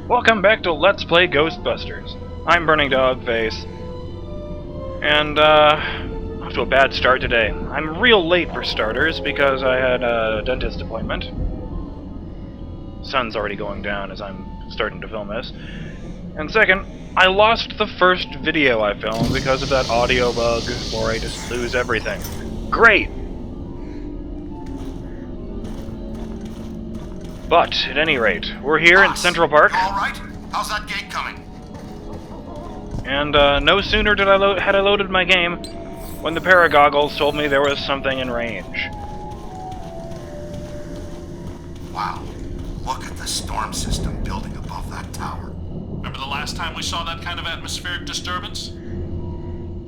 Welcome back to Let's Play Ghostbusters. I'm BurningDogFace, and off to a bad start today. I'm real late for starters because I had a dentist appointment. Sun's already going down as I'm starting to film this. And second, I lost the first video I filmed because of that audio bug where I just lose everything. Great! But, at any rate, we're here in Central Park. You all right? How's that gate coming? And no sooner did had I loaded my game when the paragoggles told me there was something in range. Wow. Look at the storm system building above that tower. Remember the last time we saw that kind of atmospheric disturbance?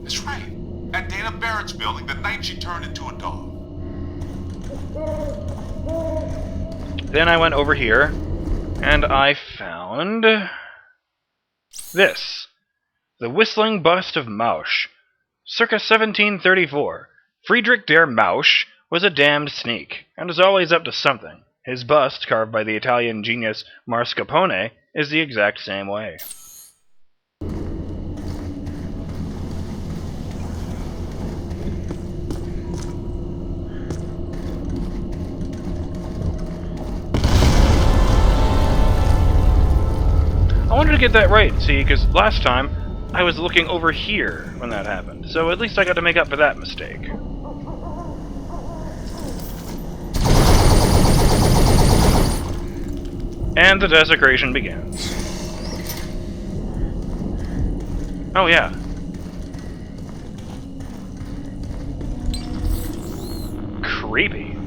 That's right. At Dana Barrett's building the night she turned into a dog. Then I went over here, and I found this. The Whistling Bust of Mausch. Circa 1734. Friedrich der Mausch was a damned sneak, and is always up to something. His bust, carved by the Italian genius Mascarpone, is the exact same way. I wanted to get that right, see, because last time I was looking over here when that happened, so at least I got to make up for that mistake. And the desecration begins. Oh yeah. Creepy.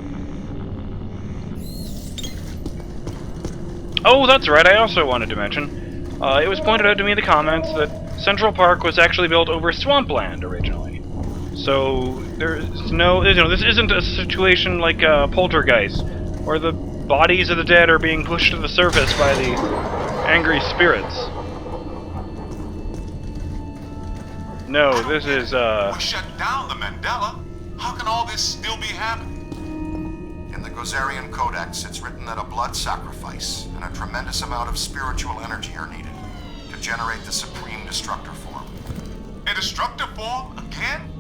Oh, that's right, I also wanted to mention, it was pointed out to me in the comments that Central Park was actually built over swampland originally. So, there's no, this isn't a situation like Poltergeist, where the bodies of the dead are being pushed to the surface by the angry spirits. No, this is, We shut down the mandala. How can all this still be happening? In the Gozerian Codex, it's written that a blood sacrifice and a tremendous amount of spiritual energy are needed to generate the supreme destructor form. A destructor form? Again?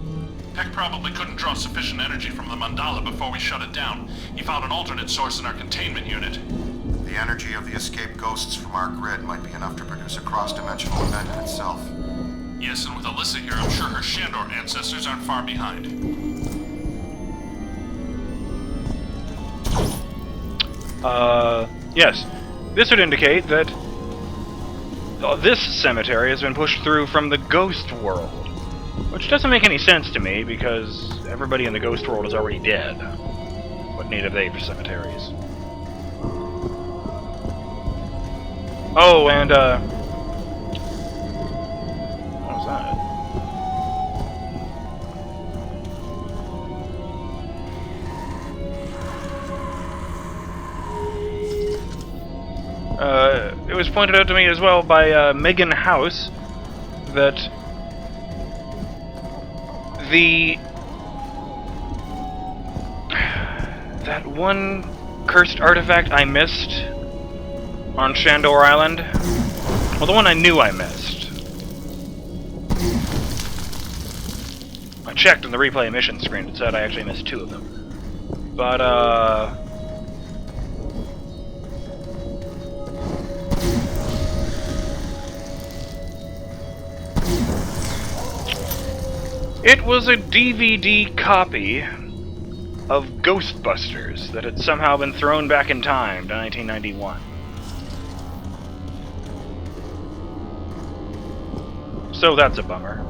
Peck probably couldn't draw sufficient energy from the mandala before we shut it down. He found an alternate source in our containment unit. The energy of the escaped ghosts from our grid might be enough to produce a cross-dimensional event in itself. Yes, and with Alyssa here, I'm sure her Shandor ancestors aren't far behind. Yes. This would indicate that this cemetery has been pushed through from the ghost world. Which doesn't make any sense to me, because everybody in the ghost world is already dead. What need have they for cemeteries? Oh, and, what was that? It was pointed out to me as well by Megan House that that one cursed artifact I missed on Shandor Island, well, the one I knew I missed. I checked on the replay mission screen, it said I actually missed 2 of them. But, it was a DVD copy of Ghostbusters that had somehow been thrown back in time to 1991. So that's a bummer.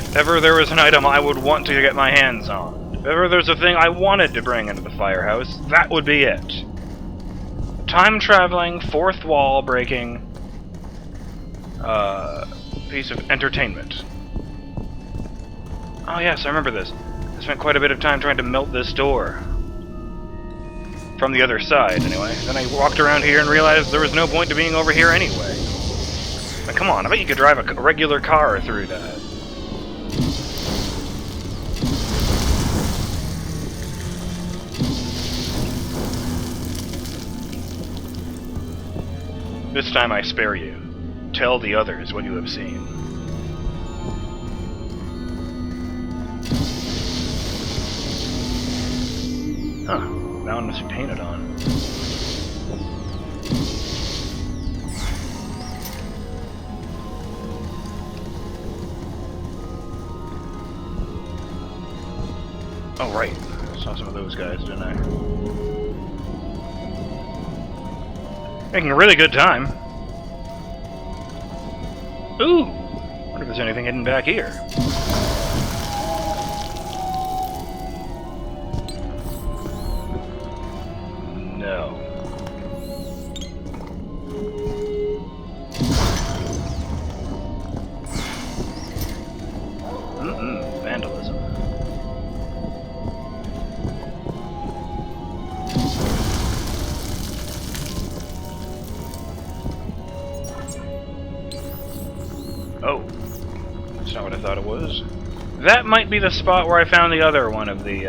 If ever there was an item I would want to get my hands on, if ever there's a thing I wanted to bring into the firehouse, that would be it. Time-traveling, fourth wall breaking piece of entertainment. Oh yes, I remember this. I spent quite a bit of time trying to melt this door. From the other side, anyway. Then I walked around here and realized there was no point to being over here anyway. Now, come on, I bet you could drive a regular car through that. This time I spare you. Tell the others what you have seen. Huh. That one must be painted on. Oh, right. I saw some of those guys, didn't I? Making a really good time. Ooh! Wonder if there's anything hidden back here. No. Vandalism. Oh. That's not what I thought it was. That might be the spot where I found the other one of the,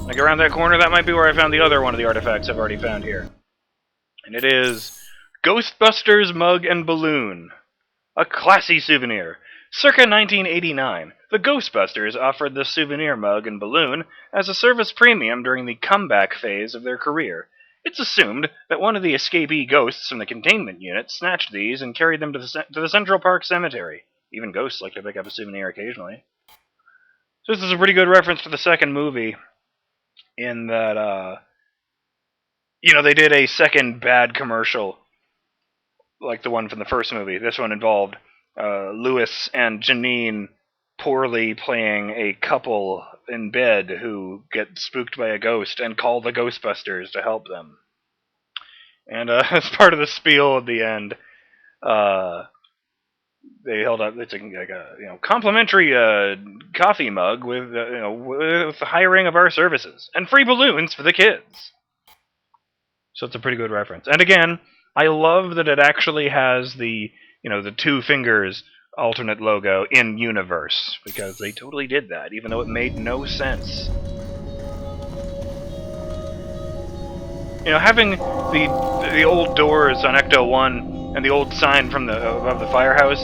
like around that corner, that might be where I found the other one of the artifacts I've already found here. And it is Ghostbusters Mug Balloon. A classy souvenir. Circa 1989, the Ghostbusters offered the souvenir mug and balloon as a service premium during the comeback phase of their career. It's assumed that one of the escapee ghosts from the containment unit snatched these and carried them to the Central Park Cemetery. Even ghosts like to pick up a souvenir occasionally. So this is a pretty good reference to the second movie, in that, they did a second bad commercial, like the one from the first movie. This one involved Louis and Janine poorly playing a couple in bed who get spooked by a ghost and call the Ghostbusters to help them. And as part of the spiel at the end, they held up it's like a complimentary coffee mug with with the hiring of our services and free balloons for the kids. So it's a pretty good reference. And again, I love that it actually has the the two fingers alternate logo in universe, because they totally did that, even though it made no sense. Having the old doors on Ecto 1 and the old sign from above the firehouse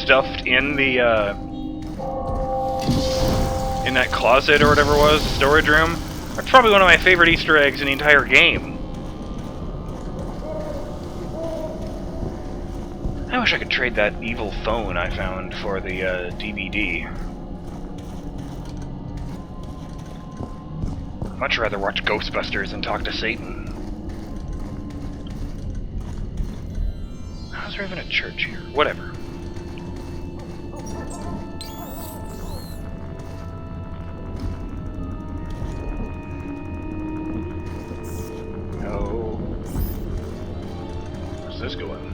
stuffed in the in that closet or whatever it was, the storage room, that's probably one of my favorite Easter eggs in the entire game. I wish I could trade that evil phone I found for the DVD. I'd much rather watch Ghostbusters than talk to Satan. How's there even a church here? Whatever. No. Where's this going?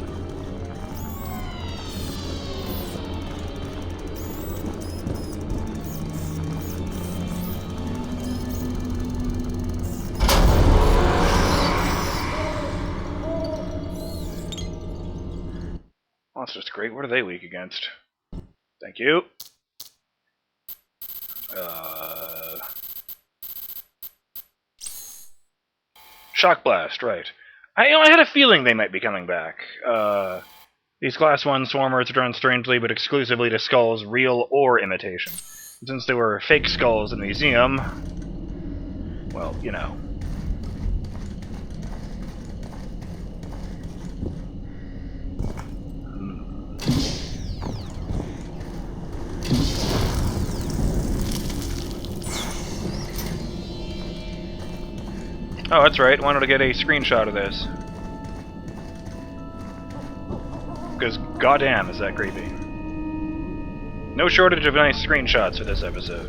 That's just great. What are they weak against? Thank you. Shock Blast, right. I had a feeling they might be coming back. These Class 1 swarmers are drawn strangely but exclusively to skulls, real or imitation. And since they were fake skulls in the museum, well, Oh, that's right. Wanted to get a screenshot of this. Because goddamn is that creepy. No shortage of nice screenshots for this episode.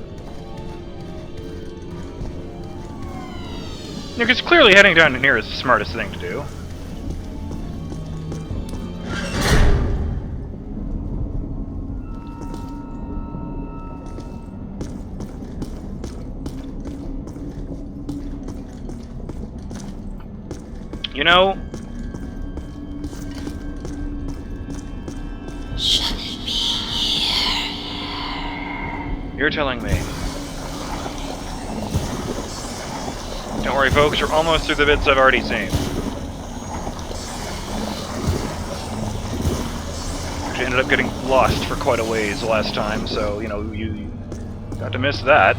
Because clearly heading down in here is the smartest thing to do. Shouldn't be here. You're telling me. Don't worry, folks, we're almost through the bits I've already seen. actually ended up getting lost for quite a ways last time, so, you know, you got to miss that.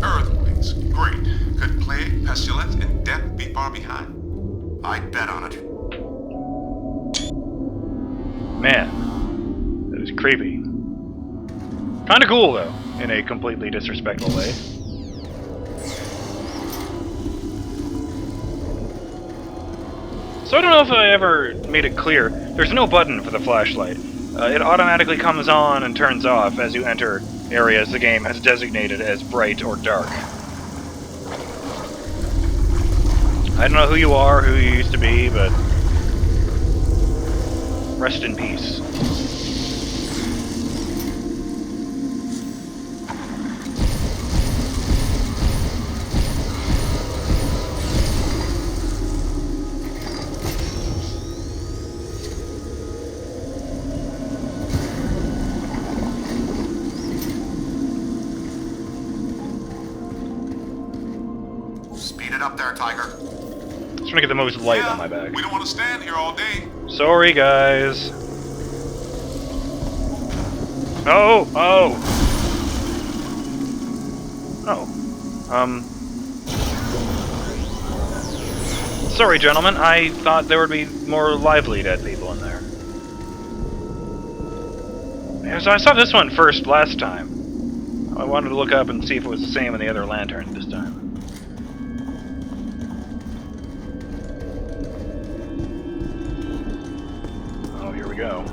Earthquakes. Great. Could plague, pestilence, and death be far behind? I'd bet on it. Man, that is creepy. Kinda cool, though, in a completely disrespectful way. So I don't know if I ever made it clear, there's no button for the flashlight. It automatically comes on and turns off as you enter areas the game has designated as bright or dark. I don't know who you are, who you used to be, but rest in peace. Speed it up there, Tiger. Just trying to get the most light on my back. We don't want to stand here all day. Sorry, guys. Oh! Oh! Oh. Sorry, gentlemen. I thought there would be more lively dead people in there. Yeah, so I saw this one first last time. I wanted to look up and see if it was the same in the other lantern this time. Oh, here we go.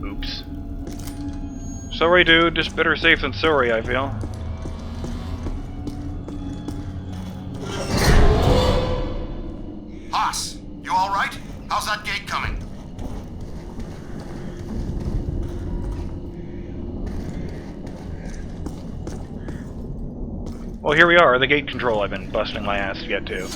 Oops. Sorry, dude. Just better safe than sorry, I feel. Haas, you all right? How's that gate coming? Well, here we are, the gate control I've been busting my ass to get to.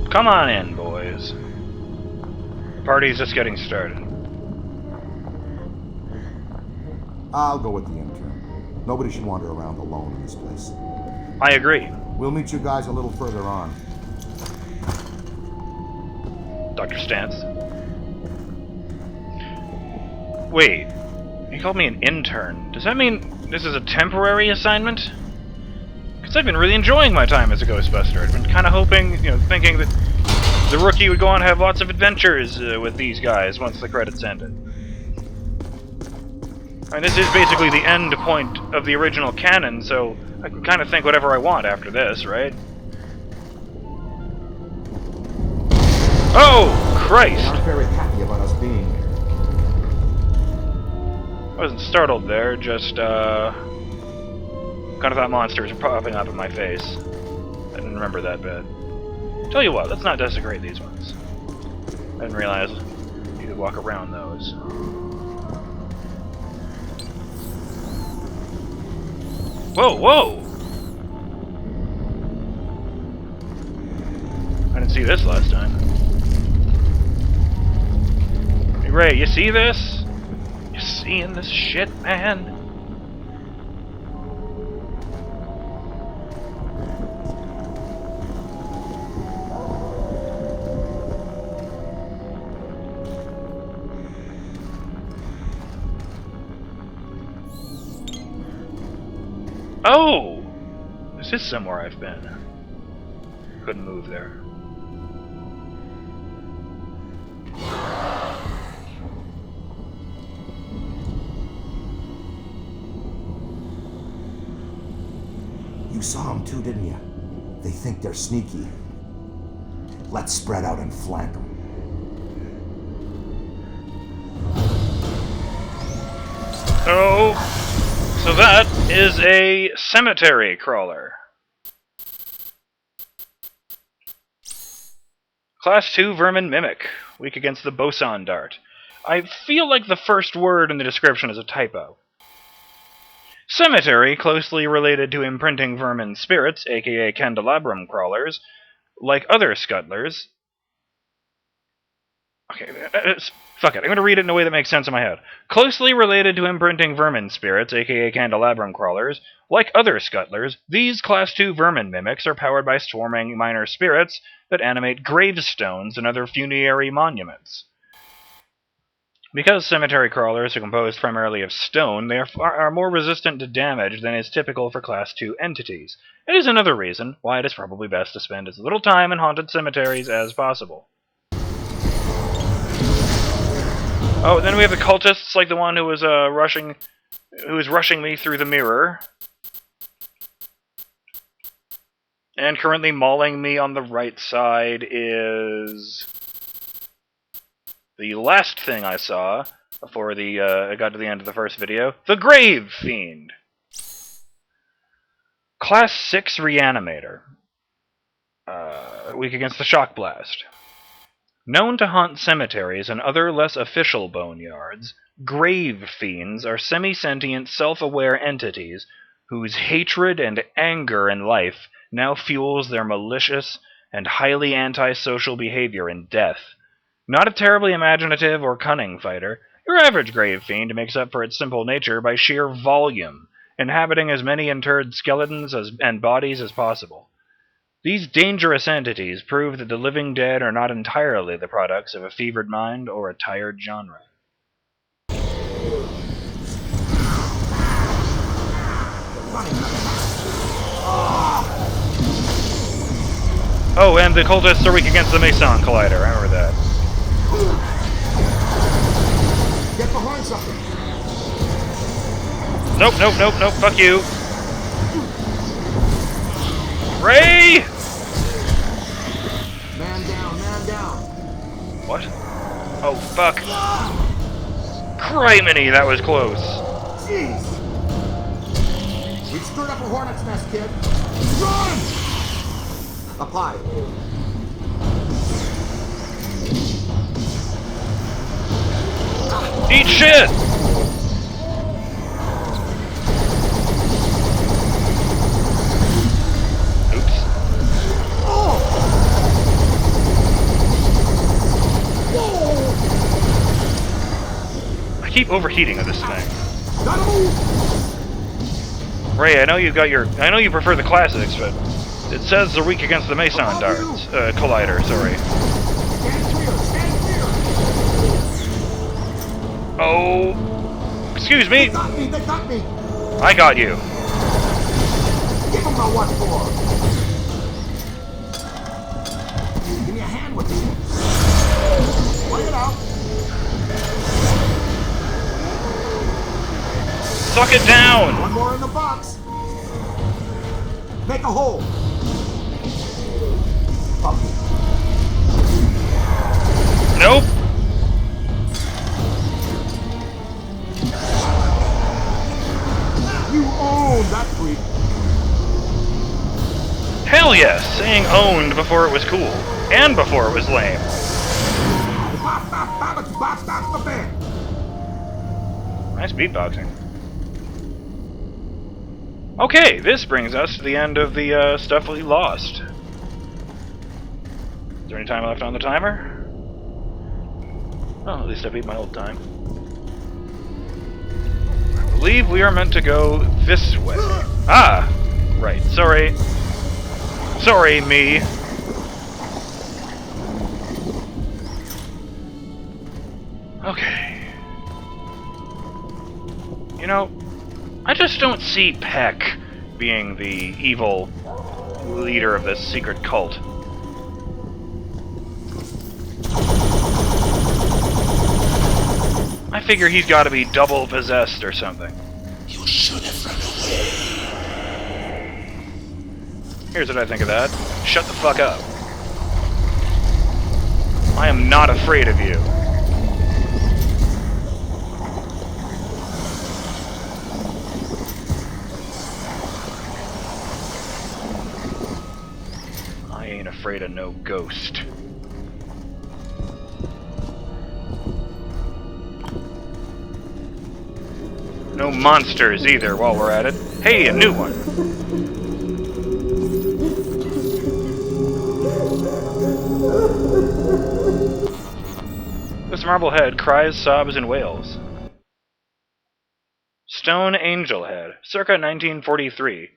Come on in, boys. The party's just getting started. I'll go with the intern. Nobody should wander around alone in this place. I agree. We'll meet you guys a little further on. Dr. Stantz. Wait, he called me an intern. Does that mean this is a temporary assignment? Because I've been really enjoying my time as a Ghostbuster. I've been kind of hoping, you know, thinking that the rookie would go on and have lots of adventures with these guys once the credits ended. I mean, this is basically the end point of the original canon, so I can kind of think whatever I want after this, right? Oh, Christ! Not very happy about us being here. I wasn't startled there, just, kind of thought monsters were popping up in my face. I didn't remember that bit. Tell you what, let's not desecrate these ones. I didn't realize you could walk around those. Whoa, whoa! I didn't see this last time. Hey, Ray, you see this? You seeing this shit, man? Oh! This is somewhere I've been. Couldn't move there. You saw them too, didn't you? They think they're sneaky. Let's spread out and flank them. Oh! So that is a cemetery crawler. Class 2 Vermin Mimic. Weak against the Boson Dart. I feel like the first word in the description is a typo. Cemetery, closely related to imprinting vermin spirits, aka candelabrum crawlers, like other scuttlers. Okay, fuck it. I'm going to read it in a way that makes sense in my head. Closely related to imprinting vermin spirits, aka candelabrum crawlers, like other scuttlers, these Class 2 vermin mimics are powered by swarming minor spirits that animate gravestones and other funerary monuments. Because cemetery crawlers are composed primarily of stone, they are more resistant to damage than is typical for Class 2 entities. It is another reason why it is probably best to spend as little time in haunted cemeteries as possible. Oh, then we have the cultists, like the one who was rushing me through the mirror, and currently mauling me on the right side is the last thing I saw before I got to the end of the first video, the Grave Fiend. Class 6 Reanimator. Weak against the Shock Blast. Known to haunt cemeteries and other less official boneyards, Grave Fiends are semi-sentient, self-aware entities whose hatred and anger in life now fuels their malicious and highly antisocial behavior in death. Not a terribly imaginative or cunning fighter, your average Grave Fiend makes up for its simple nature by sheer volume, inhabiting as many interred skeletons and bodies as possible. These dangerous entities prove that the living dead are not entirely the products of a fevered mind or a tired genre. Oh, and the cultists are weak against the Masonic Collider, I remember that. Get behind something. Nope, fuck you. Ray! Man down. What? Oh, fuck. Criminy, that was close. Jeez. We stirred up a hornet's nest, kid. Run! Apply. Eat shit! Oops. Oh! I keep overheating with this thing. Gotta move! Ray, I know you prefer the classics, but it says they're weak against the Mason darts. Collider, sorry. Stand clear! Oh, excuse me. They got me! I got you. Give them a what for! Give me a hand with this. Play it out! Suck it down! One more in the box! Make a hole! Up. Nope. You own that freak! Hell yes, saying owned before it was cool. And before it was lame. Nice beatboxing. Okay, this brings us to the end of the stuff we lost. Is there any time left on the timer? Oh, at least I beat my old time. I believe we are meant to go this way. Ah! Right, sorry. Sorry, me. Okay. You know, I just don't see Peck being the evil leader of this secret cult. I figure he's got to be double possessed or something. You should have run away. Here's what I think of that. Shut the fuck up. I am not afraid of you. I ain't afraid of no ghost. No monsters either while we're at it. Hey, a new one! This marble head cries, sobs, and wails. Stone Angel Head, circa 1943.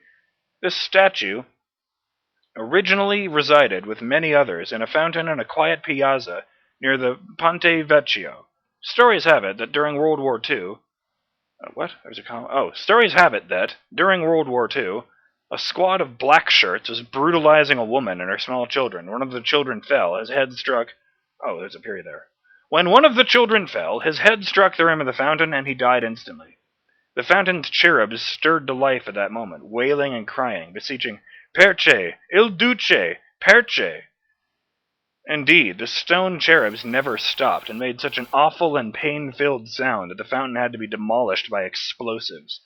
This statue originally resided with many others in a fountain in a quiet piazza near the Ponte Vecchio. Stories have it that during World War II... what? There's a comment. Oh, stories have it that, during World War II, a squad of black shirts was brutalizing a woman and her small children. One of the children fell, his head struck... Oh, there's a period there. When one of the children fell, his head struck the rim of the fountain and he died instantly. The fountain's cherubs stirred to life at that moment, wailing and crying, beseeching, Perche, il duce, perche. Indeed, the stone cherubs never stopped and made such an awful and pain-filled sound that the fountain had to be demolished by explosives.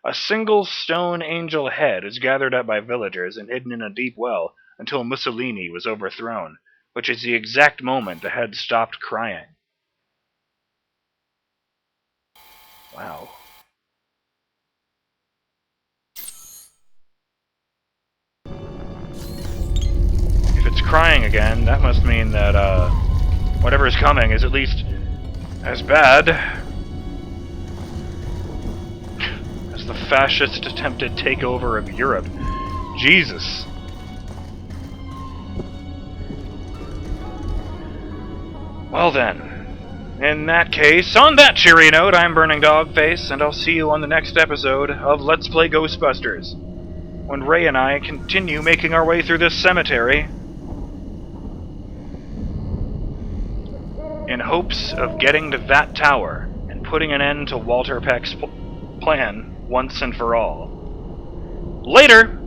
A single stone angel head was gathered up by villagers and hidden in a deep well until Mussolini was overthrown, which is the exact moment the head stopped crying. Wow. If it's crying again, that must mean that, whatever is coming is at least as bad as the fascist attempted takeover of Europe. Jesus. Well then. In that case, on that cheery note, I'm BurningDogFace, and I'll see you on the next episode of Let's Play Ghostbusters, when Ray and I continue making our way through this cemetery in hopes of getting to that tower and putting an end to Walter Peck's plan once and for all. Later!